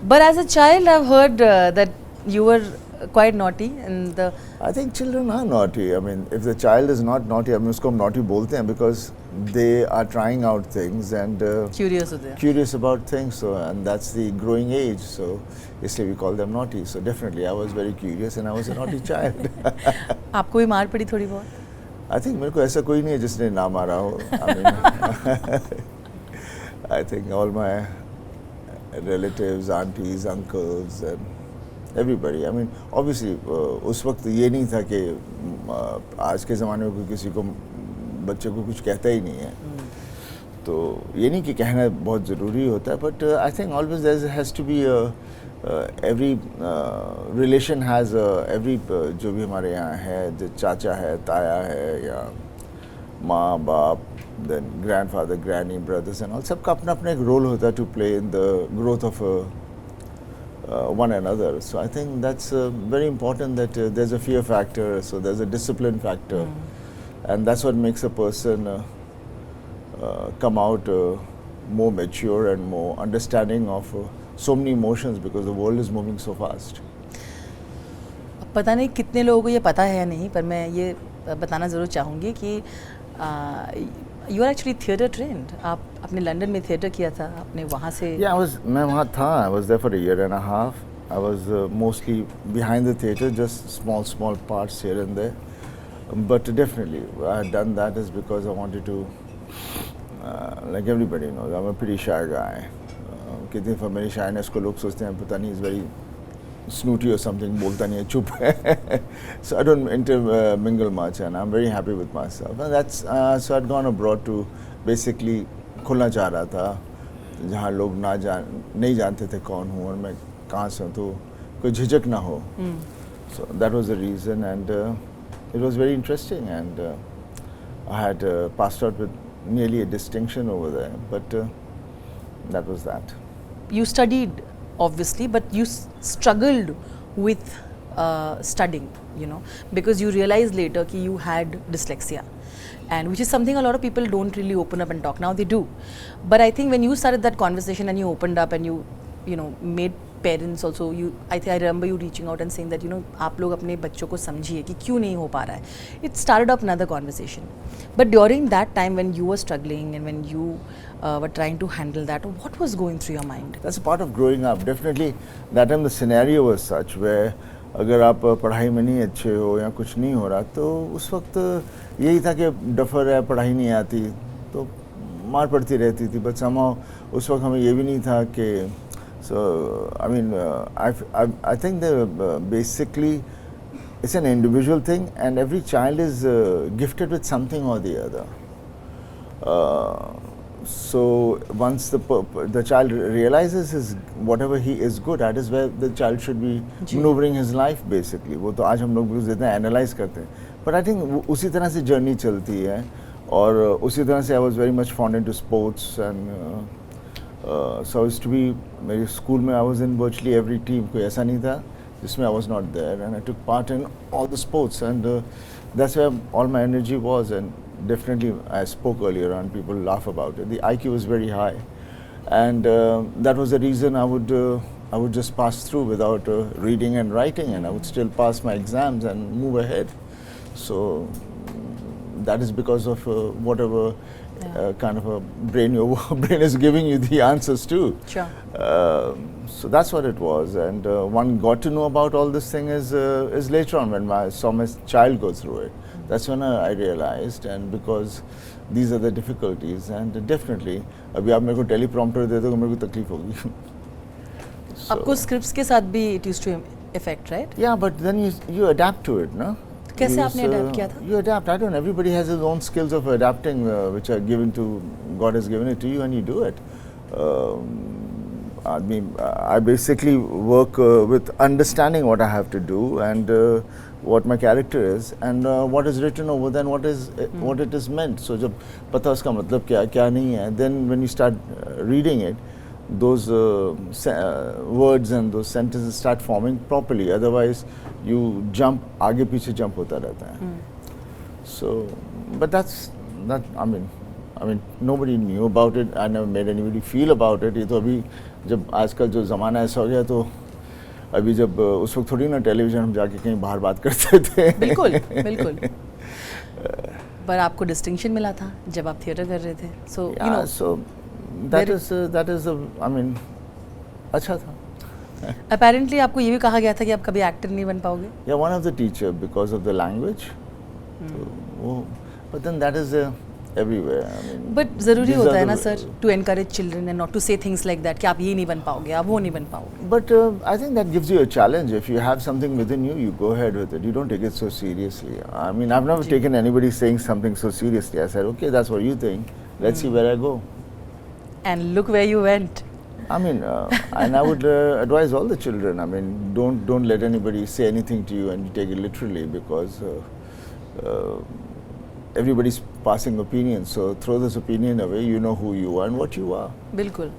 But as a child, I've heard that you were quite naughty, and I think children are naughty. I mean, if the child is not naughty, I mean, उसको हम naughty बोलते हैं because they are trying out things and curious होते हैं. curious about things. So, and that's the growing age. So, इसलिए we call them naughty. So, definitely, I was very curious and I was a naughty child. आपको भी मार पड़ी थोड़ी बहुत? I think मेरे को ऐसा कोई नहीं है जिसने ना मारा हो. I mean, I think all my relatives, aunties, uncles, and everybody. I mean, obviously, उस वक्त ये नहीं था कि आज के ज़माने में कोई किसी को बच्चे को कुछ कहता ही नहीं है. तो ये नहीं कि कहना बहुत ज़रूरी होता है, but I think always there has to be every relation has every जो भी हमारे यहाँ है, जो चाचा है, ताया है या माँ बाप, then grandfather, granny, brothers and all, सबका अपना अपना एक रोल होता है to play in the growth of one another. So I think that's very important that there's a fear factor, so there's a discipline factor, and that's what makes a person come out more mature and more understanding of so many emotions because the world is moving so fast. पता नहीं कितने लोगों को ये पता है या नहीं, पर मैं ये बताना ज़रूर चाहूँगी कि you are actually theatre trained. आप अपने लंदन में थिएटर किया था, आपने वहाँ से. मैं वहाँ था. I was there for a year and a half. I was mostly behind the theatre, just small parts here and there. But definitely, I had done that is because I wanted to, like everybody knows, I'm a pretty shy guy. कितनी दफ़ा मेरी shyness को लोग सोचते हैं पता नहीं is very snooty or something, बोलता नहीं है, चुप है. So I don't intermingle much and I'm very happy with myself. And that's so I'd gone abroad to basically खुलना चाह रहा था जहाँ लोग नहीं जानते थे कौन हूँ और मैं कहाँ से हूँ, तो कोई झिझक ना हो. So that was the reason, and it was very interesting, and I had passed out with nearly a distinction over there, but that was that. You studied, obviously, but you struggled with studying, you know, because you realized later that you had dyslexia, and which is something a lot of people don't really open up and talk. Now they do, but I think when you started that conversation and you opened up and you know, made parents also, I remember you reaching out and saying that, you know, आप लोग अपने बच्चों को समझिए कि क्यों नहीं हो पा रहा है. It started up another conversation. But during that time when you were struggling and when you were trying to handle that, what was going through your mind? That's a part of growing up. Definitely, that time the scenario was such where अगर आप पढ़ाई में नहीं अच्छे हो या कुछ नहीं हो रहा, तो उस वक्त यही था कि डफर है, पढ़ाई नहीं आती, तो मार पड़ती रहती थी. But somehow उस वक्त हमें ये भी नहीं था कि so I mean I think that basically it's an individual thing, and every child is gifted with something or the other. So once the child realizes whatever he is good at is where the child should be maneuvering his life basically. वो तो आज हम लोग जितना analyze करते हैं, but I think उसी तरह से journey चलती है, और उसी तरह से I was very much fond into sports, and so I used to be, मेरे स्कूल में I was in virtually every team, कोई ऐसा नहीं था जिसमें I was not there, and I took part in all the sports, and that's where all my energy was. And definitely I spoke earlier on, people laugh about it, the IQ was very high, and that was the reason I would just pass through without reading and writing, and I would still pass my exams and move ahead. So that is because of whatever kind of a brain your brain is giving you the answers to. Sure. So that's what it was, and one got to know about all this thing is later on when I saw my child go through it. That's when I realized, and because these are the difficulties, and definitely अभी आप मेरे को teleprompter दे दो तो मेरे को तकलीफ होगी. आपको scripts के साथ भी it used to affect, right? Yeah, but then you adapt to it, no? कैसे आपने adapt किया था? You adapt. I don't know. Everybody has his own skills of adapting, which are given to God has given it to you, and you do it. I mean, I basically work with understanding what I have to do and what my character is, and what is written over then what it is meant. So जब पता उसका मतलब क्या क्या नहीं है, then when you start reading it, those words and those sentences start forming properly. Otherwise, you jump आगे पीछे jump होता रहता है. So, but that's not. I mean, nobody knew about it. I never made anybody feel about it. ये तो अभी जब आजकल जो ज़माना ऐसा हो गया तो अभी जब उस वक्त थोड़ी ना टेलीविज़न हम जाके कहीं बाहर बात करते थे. बिल्कुल बिल्कुल. पर आपको डिस्टिंक्शन मिला था जब आप थिएटर कर रहे थे. So you know So that is I mean अच्छा था. अपेरेंटली आपको ये भी कहा गया था कि आप कभी एक्टर नहीं बन पाओगे. Yeah, one of the teacher because of the language. तो वो, but then that is everywhere. I mean. But ज़रूरी these होता are है ना the- sir to encourage children and not to say things like that कि आप ये नहीं बन पाओगे, आप वो नहीं बन पाओगे. But I think that gives you a challenge. If you have something within you, you go ahead with it. You don't take it so seriously. I mean, I've never taken anybody saying something so seriously. I said, okay, that's what you think. Let's see where I go. And look where you went. I mean, and I would advise all the children. I mean, don't let anybody say anything to you and you take it literally because everybody's passing opinions. So throw this opinion away. You know who you are and what you are. बिल्कुल.